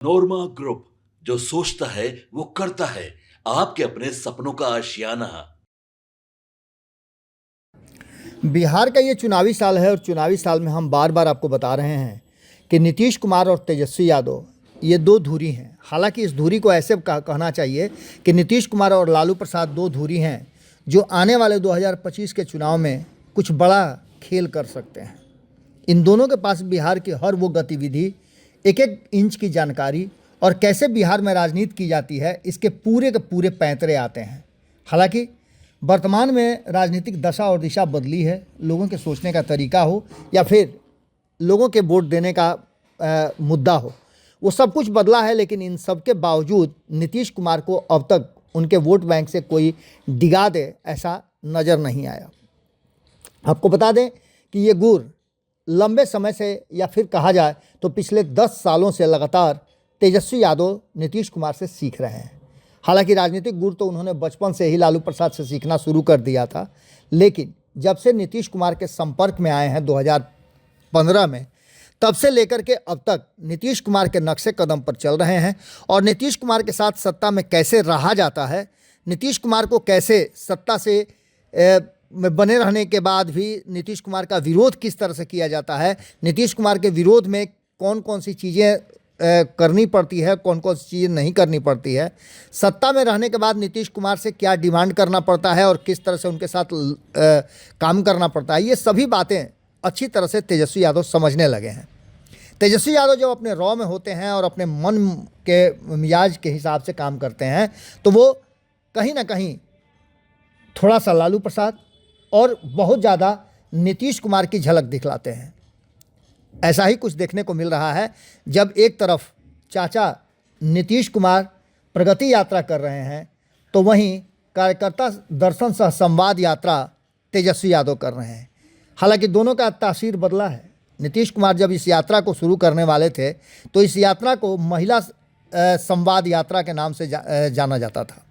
नोरमा group, जो सोचता है वो करता है। आपके अपने सपनों का आशियाना। बिहार का ये चुनावी साल है और चुनावी साल में हम बार बार आपको बता रहे हैं कि नीतीश कुमार और तेजस्वी यादव ये दो धुरी हैं। हालांकि इस धुरी को ऐसे कहना चाहिए कि नीतीश कुमार और लालू प्रसाद दो धुरी हैं जो आने वाले 2025 के चुनाव में कुछ बड़ा खेल कर सकते हैं। इन दोनों के पास बिहार की हर वो गतिविधि, एक एक इंच की जानकारी और कैसे बिहार में राजनीति की जाती है, इसके पूरे के पूरे पैंतरे आते हैं। हालांकि वर्तमान में राजनीतिक दशा और दिशा बदली है। लोगों के सोचने का तरीका हो या फिर लोगों के वोट देने का मुद्दा हो, वो सब कुछ बदला है। लेकिन इन सब के बावजूद नीतीश कुमार को अब तक उनके वोट बैंक से कोई डिगा दे ऐसा नज़र नहीं आया। आपको बता दें कि ये गुर लंबे समय से या फिर कहा जाए तो पिछले 10 सालों से लगातार तेजस्वी यादव नीतीश कुमार से सीख रहे हैं। हालांकि राजनीतिक गुर तो उन्होंने बचपन से ही लालू प्रसाद से सीखना शुरू कर दिया था, लेकिन जब से नीतीश कुमार के संपर्क में आए हैं 2015 में, तब से लेकर के अब तक नीतीश कुमार के नक्शे कदम पर चल रहे हैं। और नीतीश कुमार के साथ सत्ता में कैसे रहा जाता है, नीतीश कुमार को कैसे सत्ता से में बने रहने के बाद भी नीतीश कुमार का विरोध किस तरह से किया जाता है, नीतीश कुमार के विरोध में कौन कौन सी चीज़ें करनी पड़ती है, कौन कौन सी चीज़ें नहीं करनी पड़ती है, सत्ता में रहने के बाद नीतीश कुमार से क्या डिमांड करना पड़ता है और किस तरह से उनके साथ काम करना पड़ता है, ये सभी बातें अच्छी तरह से तेजस्वी यादव समझने लगे हैं। तेजस्वी यादव जब अपने रॉ में होते हैं और अपने मन के मिजाज के हिसाब से काम करते हैं तो वो कहीं ना कहीं थोड़ा सा लालू प्रसाद और बहुत ज़्यादा नीतीश कुमार की झलक दिखलाते हैं। ऐसा ही कुछ देखने को मिल रहा है जब एक तरफ चाचा नीतीश कुमार प्रगति यात्रा कर रहे हैं तो वहीं कार्यकर्ता दर्शन सह संवाद यात्रा तेजस्वी यादव कर रहे हैं। हालांकि दोनों का तासीर बदला है। नीतीश कुमार जब इस यात्रा को शुरू करने वाले थे तो इस यात्रा को महिला संवाद यात्रा के नाम से जाना जाता था।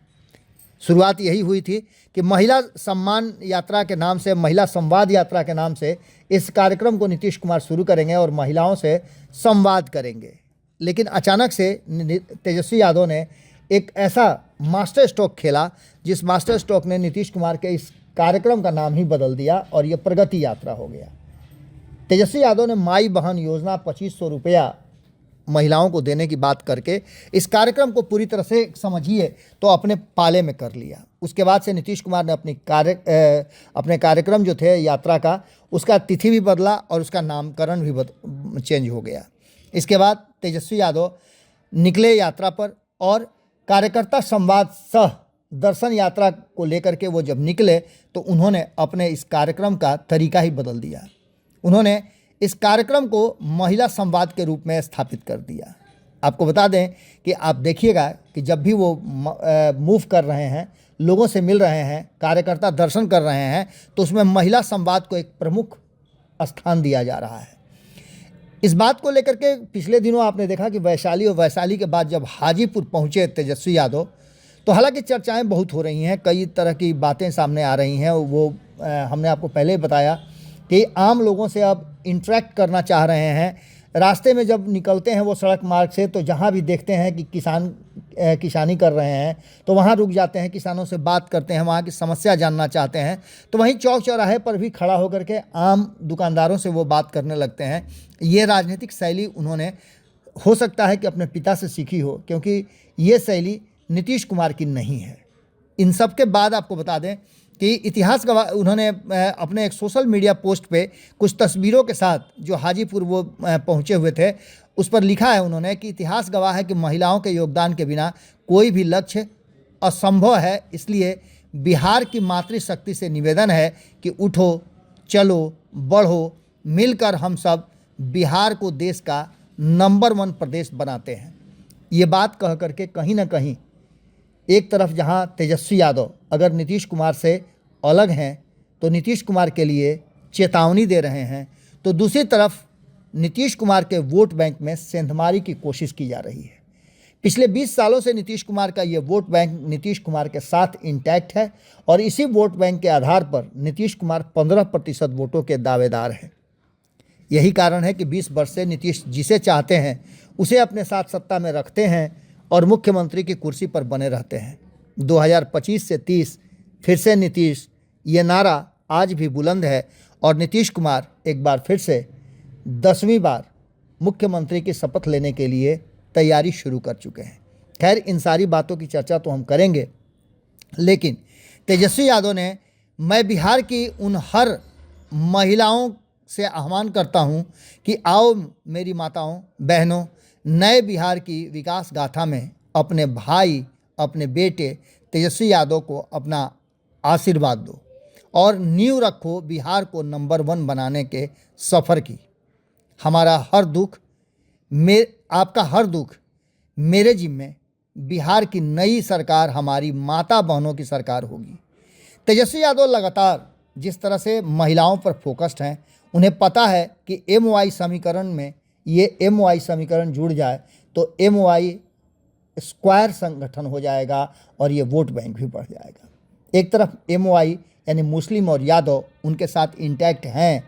शुरुआत यही हुई थी कि महिला सम्मान यात्रा के नाम से, महिला संवाद यात्रा के नाम से इस कार्यक्रम को नीतीश कुमार शुरू करेंगे और महिलाओं से संवाद करेंगे। लेकिन अचानक से तेजस्वी यादव ने एक ऐसा मास्टर स्ट्रोक खेला जिस मास्टर स्ट्रोक ने नीतीश कुमार के इस कार्यक्रम का नाम ही बदल दिया और ये प्रगति यात्रा हो गया। तेजस्वी यादव ने माई बहन योजना 2500 रुपया महिलाओं को देने की बात करके इस कार्यक्रम को पूरी तरह से समझिए तो अपने पाले में कर लिया। उसके बाद से नीतीश कुमार ने अपने कार्यक्रम जो थे यात्रा का, उसका तिथि भी बदला और उसका नामकरण भी चेंज हो गया। इसके बाद तेजस्वी यादव निकले यात्रा पर और कार्यकर्ता संवाद सह दर्शन यात्रा को लेकर के वो जब निकले तो उन्होंने अपने इस कार्यक्रम का तरीका ही बदल दिया। उन्होंने इस कार्यक्रम को महिला संवाद के रूप में स्थापित कर दिया। आपको बता दें कि आप देखिएगा कि जब भी वो मूव कर रहे हैं, लोगों से मिल रहे हैं, कार्यकर्ता दर्शन कर रहे हैं, तो उसमें महिला संवाद को एक प्रमुख स्थान दिया जा रहा है। इस बात को लेकर के पिछले दिनों आपने देखा कि वैशाली और वैशाली के बाद जब हाजीपुर पहुँचे तेजस्वी यादव, तो हालांकि चर्चाएँ बहुत हो रही हैं, कई तरह की बातें सामने आ रही हैं। वो हमने आपको पहले ही बताया कि आम लोगों से अब इंटरेक्ट करना चाह रहे हैं। रास्ते में जब निकलते हैं वो सड़क मार्ग से, तो जहाँ भी देखते हैं कि किसान किसानी कर रहे हैं तो वहाँ रुक जाते हैं, किसानों से बात करते हैं, वहाँ की समस्या जानना चाहते हैं। तो वहीं चौक चौराहे पर भी खड़ा होकर के आम दुकानदारों से वो बात करने लगते हैं। ये राजनीतिक शैली उन्होंने हो सकता है कि अपने पिता से सीखी हो, क्योंकि ये शैली नीतीश कुमार की नहीं है। इन सब के बाद आपको बता दें कि इतिहास गवाह उन्होंने अपने एक सोशल मीडिया पोस्ट पे कुछ तस्वीरों के साथ जो हाजीपुर वो पहुँचे हुए थे, उस पर लिखा है उन्होंने कि इतिहास गवाह है कि महिलाओं के योगदान के बिना कोई भी लक्ष्य असंभव है। इसलिए बिहार की मातृशक्ति से निवेदन है कि उठो, चलो, बढ़ो, मिलकर हम सब बिहार को देश का नंबर 1 प्रदेश बनाते हैं। ये बात कह करके कहीं ना कहीं एक तरफ जहां तेजस्वी यादव अगर नीतीश कुमार से अलग हैं तो नीतीश कुमार के लिए चेतावनी दे रहे हैं, तो दूसरी तरफ नीतीश कुमार के वोट बैंक में सेंधमारी की कोशिश की जा रही है। पिछले 20 सालों से नीतीश कुमार का ये वोट बैंक नीतीश कुमार के साथ इंटैक्ट है और इसी वोट बैंक के आधार पर नीतीश कुमार 15% वोटों के दावेदार हैं। यही कारण है कि 20 वर्ष से नीतीश जिसे चाहते हैं उसे अपने साथ सत्ता में रखते हैं और मुख्यमंत्री की कुर्सी पर बने रहते हैं। 2025 से 30 फिर से नीतीश, ये नारा आज भी बुलंद है और नीतीश कुमार एक बार फिर से 10वीं बार मुख्यमंत्री की शपथ लेने के लिए तैयारी शुरू कर चुके हैं। खैर, इन सारी बातों की चर्चा तो हम करेंगे, लेकिन तेजस्वी यादव ने, मैं बिहार की उन हर महिलाओं से आह्वान करता हूं कि आओ मेरी माताओं बहनों, नए बिहार की विकास गाथा में अपने भाई, अपने बेटे तेजस्वी यादव को अपना आशीर्वाद दो और नींव रखो बिहार को नंबर 1 बनाने के सफ़र की। हमारा हर दुख, आपका हर दुख मेरे जिम्मे। बिहार की नई सरकार हमारी माता बहनों की सरकार होगी। तेजस्वी यादव लगातार जिस तरह से महिलाओं पर फोकस्ड हैं, उन्हें पता है कि MY समीकरण में ये MY समीकरण जुड़ जाए तो MY स्क्वायर संगठन हो जाएगा और ये वोट बैंक भी बढ़ जाएगा। एक तरफ MY यानी मुस्लिम और यादव उनके साथ इंटैक्ट हैं,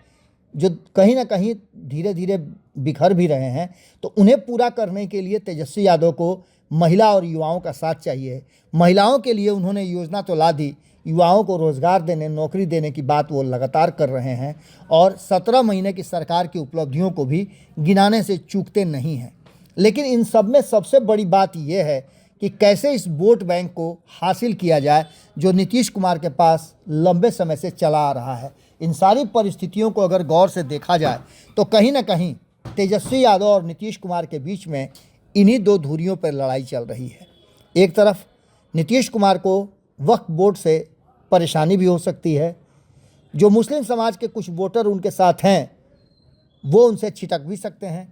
जो कहीं ना कहीं धीरे धीरे बिखर भी रहे हैं, तो उन्हें पूरा करने के लिए तेजस्वी यादव को महिला और युवाओं का साथ चाहिए। महिलाओं के लिए उन्होंने योजना तो ला दी, युवाओं को रोज़गार देने, नौकरी देने की बात वो लगातार कर रहे हैं और 17 महीने की सरकार की उपलब्धियों को भी गिनाने से चूकते नहीं हैं। लेकिन इन सब में सबसे बड़ी बात यह है कि कैसे इस वोट बैंक को हासिल किया जाए जो नीतीश कुमार के पास लंबे समय से चला आ रहा है। इन सारी परिस्थितियों को अगर गौर से देखा जाए तो कहीं ना कहीं तेजस्वी यादव और नीतीश कुमार के बीच में इन्हीं दो धुरियों पर लड़ाई चल रही है। एक तरफ नीतीश कुमार को वक्फ बोर्ड से परेशानी भी हो सकती है, जो मुस्लिम समाज के कुछ वोटर उनके साथ हैं वो उनसे छिटक भी सकते हैं।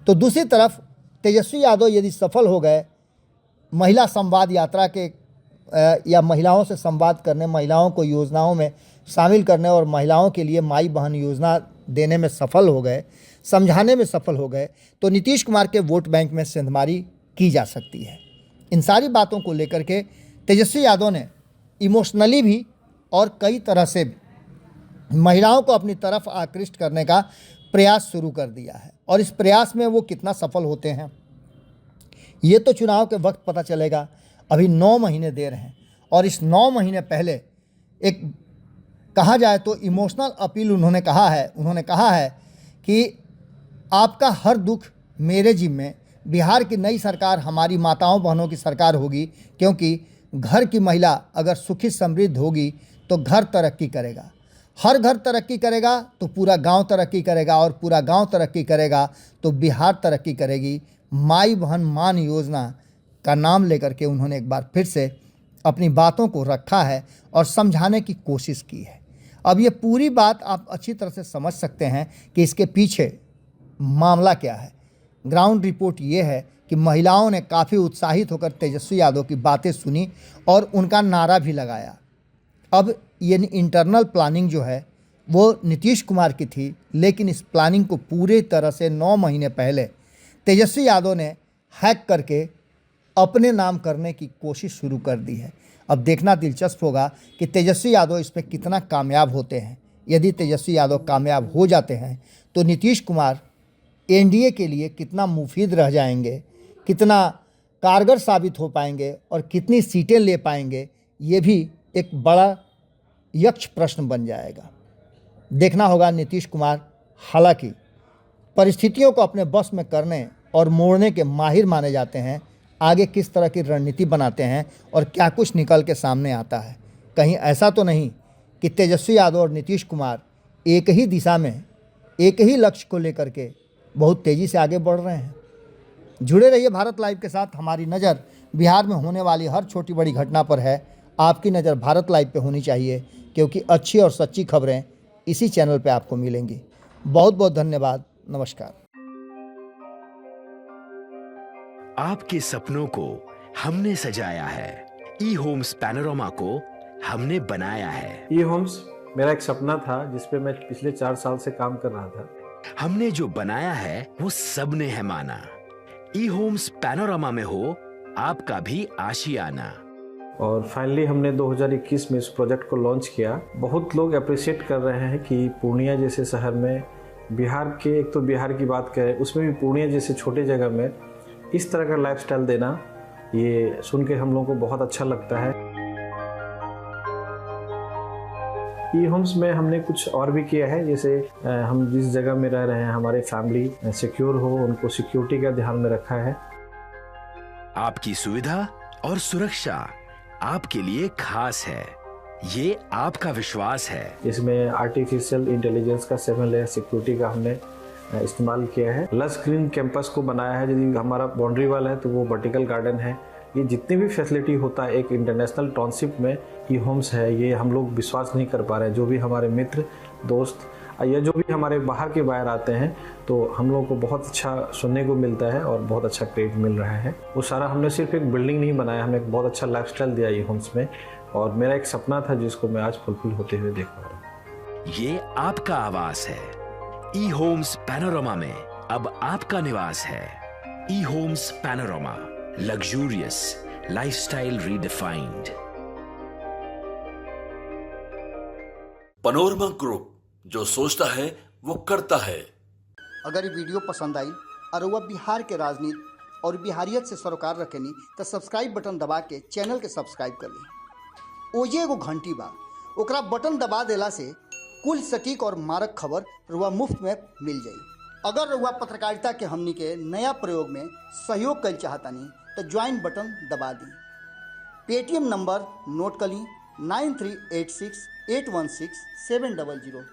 तो दूसरी तरफ तेजस्वी यादव यदि सफल हो गए महिला संवाद यात्रा के या महिलाओं से संवाद करने, महिलाओं को योजनाओं में शामिल करने और महिलाओं के लिए माई बहन योजना देने में सफल हो गए, समझाने में सफल हो गए, तो नीतीश कुमार के वोट बैंक में सेंधमारी की जा सकती है। इन सारी बातों को लेकर के तेजस्वी यादव ने इमोशनली भी और कई तरह से भी महिलाओं को अपनी तरफ आकृष्ट करने का प्रयास शुरू कर दिया है और इस प्रयास में वो कितना सफल होते हैं ये तो चुनाव के वक्त पता चलेगा। अभी 9 महीने देर हैं और इस 9 महीने पहले एक कहा जाए तो इमोशनल अपील उन्होंने कहा है कि आपका हर दुख मेरे जिम्मे। बिहार की नई सरकार हमारी माताओं बहनों की सरकार होगी, क्योंकि घर की महिला अगर सुखी समृद्ध होगी तो घर तरक्की करेगा, हर घर तरक्की करेगा तो पूरा गांव तरक्की करेगा और पूरा गांव तरक्की करेगा तो बिहार तरक्की करेगी। माई बहन मान योजना का नाम लेकर के उन्होंने एक बार फिर से अपनी बातों को रखा है और समझाने की कोशिश की है। अब ये पूरी बात आप अच्छी तरह से समझ सकते हैं कि इसके पीछे मामला क्या है। ग्राउंड रिपोर्ट ये है कि महिलाओं ने काफ़ी उत्साहित होकर तेजस्वी यादव की बातें सुनी और उनका नारा भी लगाया। अब ये इंटरनल प्लानिंग जो है वो नीतीश कुमार की थी, लेकिन इस प्लानिंग को पूरे तरह से 9 महीने पहले तेजस्वी यादव ने हैक करके अपने नाम करने की कोशिश शुरू कर दी है। अब देखना दिलचस्प होगा कि तेजस्वी यादव इस पर कितना कामयाब होते हैं। यदि तेजस्वी यादव कामयाब हो जाते हैं तो नीतीश कुमार एनडीए के लिए कितना मुफीद रह जाएंगे, कितना कारगर साबित हो पाएंगे और कितनी सीटें ले पाएंगे, ये भी एक बड़ा यक्ष प्रश्न बन जाएगा। देखना होगा नीतीश कुमार हालांकि परिस्थितियों को अपने बस में करने और मोड़ने के माहिर माने जाते हैं, आगे किस तरह की रणनीति बनाते हैं और क्या कुछ निकल के सामने आता है। कहीं ऐसा तो नहीं कि तेजस्वी यादव और नीतीश कुमार एक ही दिशा में, एक ही लक्ष्य को लेकर के बहुत तेज़ी से आगे बढ़ रहे हैं। जुड़े रहिए भारत लाइव के साथ। हमारी नज़र बिहार में होने वाली हर छोटी बड़ी घटना पर है। आपकी नज़र भारत लाइव पे होनी चाहिए, क्योंकि अच्छी और सच्ची खबरें इसी चैनल पे आपको मिलेंगी। बहुत बहुत धन्यवाद। नमस्कार। आपके सपनों को हमने सजाया है, ई होम्स पैनोरामा को हमने बनाया है। ई होम्स मेरा एक सपना था जिस पे मैं पिछले 4 साल से काम कर रहा था। हमने जो बनाया है वो सबने है माना। ई होम्स पैनोरामा में हो आपका भी आशियाना। और फाइनली हमने 2021 में इस प्रोजेक्ट को लॉन्च किया। बहुत लोग अप्रिशिएट कर रहे हैं कि पूर्णिया जैसे शहर में बिहार के, एक तो बिहार की बात करें, उसमें भी पूर्णिया जैसे छोटे जगह में इस तरह का लाइफस्टाइल देना, ये सुन के हम लोगों को बहुत अच्छा लगता है। ई होम्स में हमने कुछ और भी किया है, जैसे हम जिस जगह में रह रहे हैं हमारे फैमिली सिक्योर हो, उनको सिक्योरिटी का ध्यान में रखा है। आपकी सुविधा और सुरक्षा आपके लिए खास है, ये आपका विश्वास है। इसमें आर्टिफिशियल इंटेलिजेंस का 7 लेयर सिक्योरिटी का हमने इस्तेमाल किया है। लस ग्रीन कैंपस को बनाया है, यदि हमारा बाउंड्री वाल है तो वो वर्टिकल गार्डन है। ये जितनी भी फैसिलिटी होता है एक इंटरनेशनल टाउनशिप में, ई होम्स है, ये हम लोग विश्वास नहीं कर पा रहे हैं। जो भी हमारे मित्र दोस्त या जो भी हमारे बाहर के बाहर आते हैं, तो हम लोगों को बहुत अच्छा सुनने को मिलता है और बहुत अच्छा क्रेडिट मिल रहा है। वो सारा हमने सिर्फ एक बिल्डिंग नहीं बनाया, हमने एक बहुत अच्छा लाइफस्टाइल दिया ई होम्स में, और मेरा एक सपना था जिसको मैं आज फुलफिल होते हुए देख पा रहा हूँ। ये आपका आवास है। ई होम्स पैनोरामा में अब आपका निवास है। E homes Panorama, luxurious lifestyle redefined. Panorama group, जो सोचता है वो करता है। अगर ये वीडियो पसंद आई और वह बिहार के राजनीति और बिहारियत से सरोकार रखेनी तो सब्सक्राइब बटन दबा के चैनल के सब्सक्राइब कर ली। ओजे एगो घंटी बा, ओकरा बटन दबा देला से कुल सटीक और मारक खबर रुआ मुफ्त में मिल जाई। अगर रुआ पत्रकारिता के हमनी के नया प्रयोग में सहयोग कर चाहतानी तो ज्वाइन बटन दबा दी। पेटीएम नंबर नोट कर ली 9386816700।